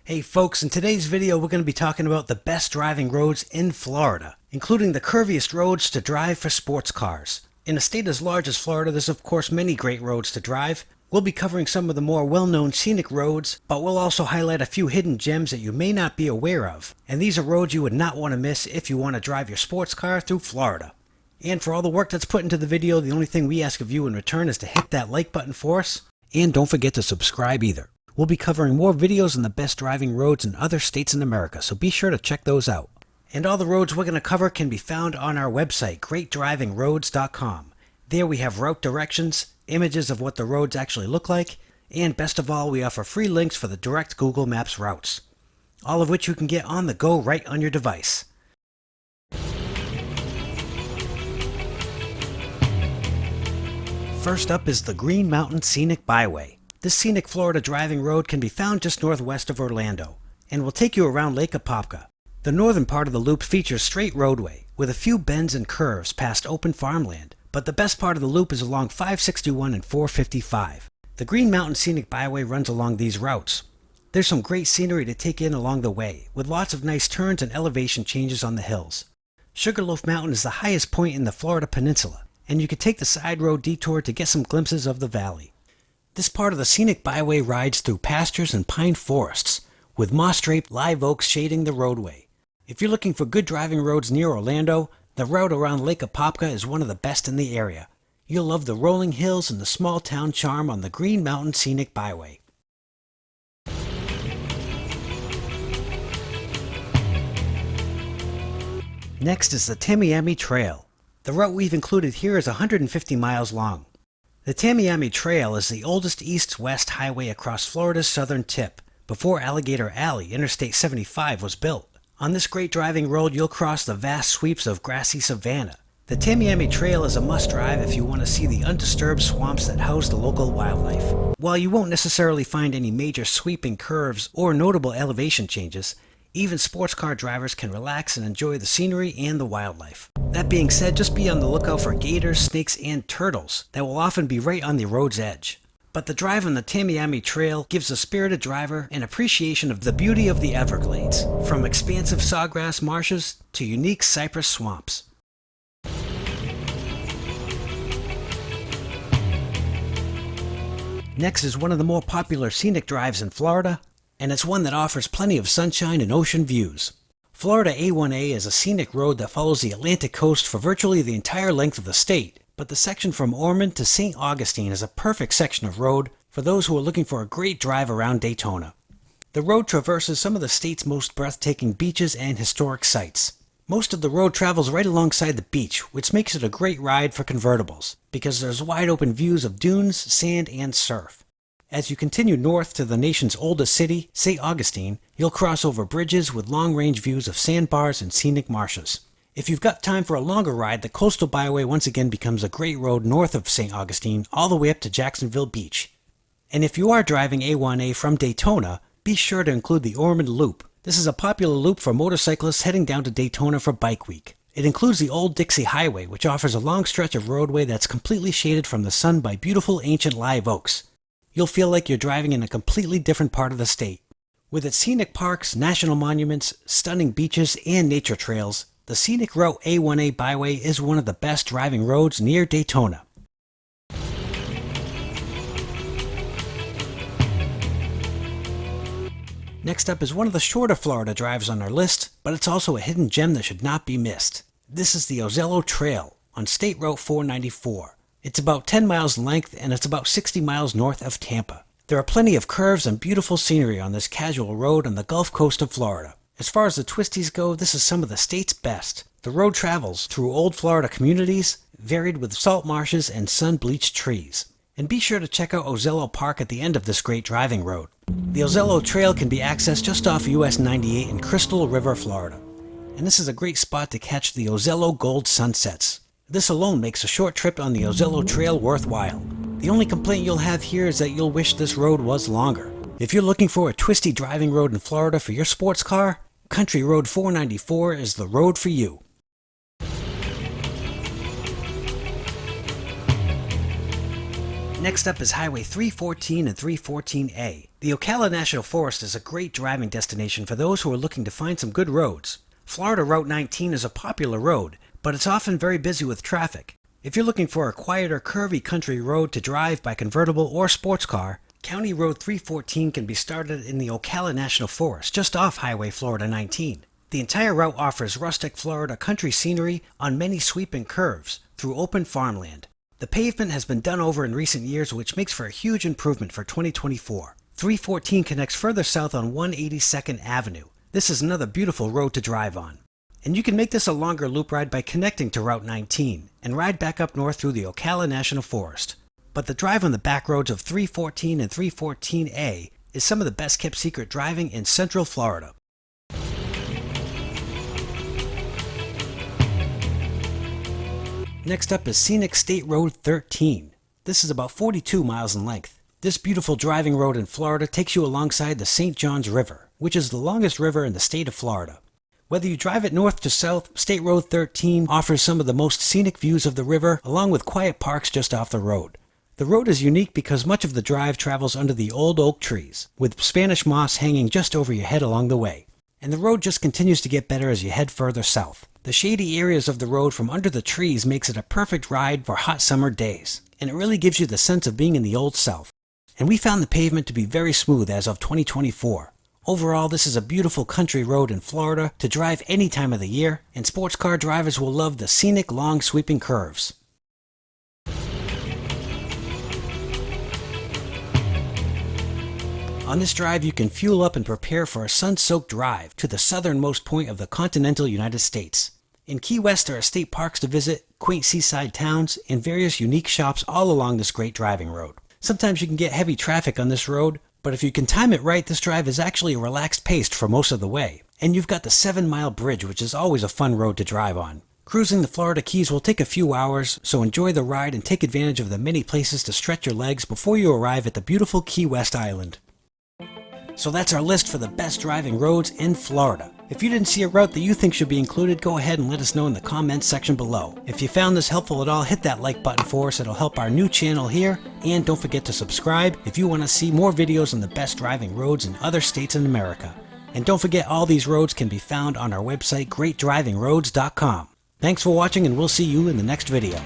Hey folks, in today's video we're going to be talking about the best driving roads in Florida, including the curviest roads to drive for sports cars. In a state as large as Florida, there's of course many great roads to drive. We'll be covering some of the more well-known scenic roads, but we'll also highlight a few hidden gems that you may not be aware of. And these are roads you would not want to miss if you want to drive your sports car through Florida. And for all the work that's put into the video, the only thing we ask of you in return is to hit that like button for us. And don't forget to subscribe either. We'll be covering more videos on the best driving roads in other states in America, so be sure to check those out. And all the roads we're going to cover can be found on our website, greatdrivingroads.com. There we have route directions, images of what the roads actually look like, and best of all, we offer free links for the direct Google Maps routes. All of which you can get on the go right on your device. First up is the Green Mountain Scenic Byway. This scenic Florida driving road can be found just northwest of Orlando, and will take you around Lake Apopka. The northern part of the loop features straight roadway, with a few bends and curves past open farmland, but the best part of the loop is along 561 and 455. The Green Mountain Scenic Byway runs along these routes. There's some great scenery to take in along the way, with lots of nice turns and elevation changes on the hills. Sugarloaf Mountain is the highest point in the Florida peninsula, and you can take the side road detour to get some glimpses of the valley. This part of the scenic byway rides through pastures and pine forests, with moss-draped live oaks shading the roadway. If you're looking for good driving roads near Orlando, the route around Lake Apopka is one of the best in the area. You'll love the rolling hills and the small town charm on the Green Mountain Scenic Byway. Next is the Tamiami Trail. The route we've included here is 150 miles long. The Tamiami Trail is the oldest east-west highway across Florida's southern tip, before Alligator Alley, Interstate 75, was built. On this great driving road, you'll cross the vast sweeps of grassy savanna. The Tamiami Trail is a must-drive if you want to see the undisturbed swamps that house the local wildlife. While you won't necessarily find any major sweeping curves or notable elevation changes, even sports car drivers can relax and enjoy the scenery and the wildlife. That being said, just be on the lookout for gators, snakes, and turtles that will often be right on the road's edge. But the drive on the Tamiami Trail gives the spirited driver an appreciation of the beauty of the Everglades, from expansive sawgrass marshes to unique cypress swamps. Next is one of the more popular scenic drives in Florida, and it's one that offers plenty of sunshine and ocean views. Florida A1A is a scenic road that follows the Atlantic coast for virtually the entire length of the state, but the section from Ormond to St. Augustine is a perfect section of road for those who are looking for a great drive around Daytona. The road traverses some of the state's most breathtaking beaches and historic sites. Most of the road travels right alongside the beach, which makes it a great ride for convertibles, because there's wide open views of dunes, sand, and surf. As you continue north to the nation's oldest city, St. Augustine, you'll cross over bridges with long-range views of sandbars and scenic marshes. If you've got time for a longer ride, the Coastal Byway once again becomes a great road north of St. Augustine all the way up to Jacksonville Beach. And if you are driving A1A from Daytona, be sure to include the Ormond Loop. This is a popular loop for motorcyclists heading down to Daytona for Bike Week. It includes the old Dixie Highway, which offers a long stretch of roadway that's completely shaded from the sun by beautiful ancient live oaks. You'll feel like you're driving in a completely different part of the state. With its scenic parks, national monuments, stunning beaches, and nature trails, the Scenic Route A1A Byway is one of the best driving roads near Daytona. Next up is one of the shorter Florida drives on our list, but it's also a hidden gem that should not be missed. This is the Ozello Trail on State Route 494. It's about 10 miles in length, and it's about 60 miles north of Tampa. There are plenty of curves and beautiful scenery on this casual road on the Gulf Coast of Florida. As far as the twisties go, this is some of the state's best. The road travels through old Florida communities, varied with salt marshes and sun-bleached trees. And be sure to check out Ozello Park at the end of this great driving road. The Ozello Trail can be accessed just off US 98 in Crystal River, Florida. And this is a great spot to catch the Ozello Gold sunsets. This alone makes a short trip on the Ozello Trail worthwhile. The only complaint you'll have here is that you'll wish this road was longer. If you're looking for a twisty driving road in Florida for your sports car, Country Road 494 is the road for you. Next up is Highway 314 and 314A. The Ocala National Forest is a great driving destination for those who are looking to find some good roads. Florida Route 19 is a popular road, but it's often very busy with traffic. If you're looking for a quieter, curvy country road to drive by convertible or sports car, County Road 314 can be started in the Ocala National Forest, just off Highway Florida 19. The entire route offers rustic Florida country scenery on many sweeping curves through open farmland. The pavement has been done over in recent years, which makes for a huge improvement for 2024. 314 connects further south on 182nd Avenue. This is another beautiful road to drive on. And you can make this a longer loop ride by connecting to Route 19 and ride back up north through the Ocala National Forest. But the drive on the back roads of 314 and 314A is some of the best kept secret driving in Central Florida. Next up is Scenic State Road 13. This is about 42 miles in length. This beautiful driving road in Florida takes you alongside the St. Johns River, which is the longest river in the state of Florida. Whether you drive it north to south, State Road 13 offers some of the most scenic views of the river, along with quiet parks just off the road. The road is unique because much of the drive travels under the old oak trees, with Spanish moss hanging just over your head along the way. And the road just continues to get better as you head further south. The shady areas of the road from under the trees makes it a perfect ride for hot summer days, and it really gives you the sense of being in the Old South. And we found the pavement to be very smooth as of 2024. Overall, this is a beautiful country road in Florida to drive any time of the year, and sports car drivers will love the scenic long sweeping curves. On this drive, you can fuel up and prepare for a sun-soaked drive to the southernmost point of the continental United States. In Key West, there are state parks to visit, quaint seaside towns, and various unique shops all along this great driving road. Sometimes you can get heavy traffic on this road, but if you can time it right, this drive is actually a relaxed pace for most of the way. And you've got the 7-mile bridge, which is always a fun road to drive on. Cruising the Florida Keys will take a few hours, so enjoy the ride and take advantage of the many places to stretch your legs before you arrive at the beautiful Key West Island. So that's our list for the best driving roads in Florida. If you didn't see a route that you think should be included, go ahead and let us know in the comments section below. If you found this helpful at all, hit that like button for us. It'll help our new channel here. And don't forget to subscribe if you want to see more videos on the best driving roads in other states in America. And don't forget, all these roads can be found on our website, greatdrivingroads.com. Thanks for watching, and we'll see you in the next video.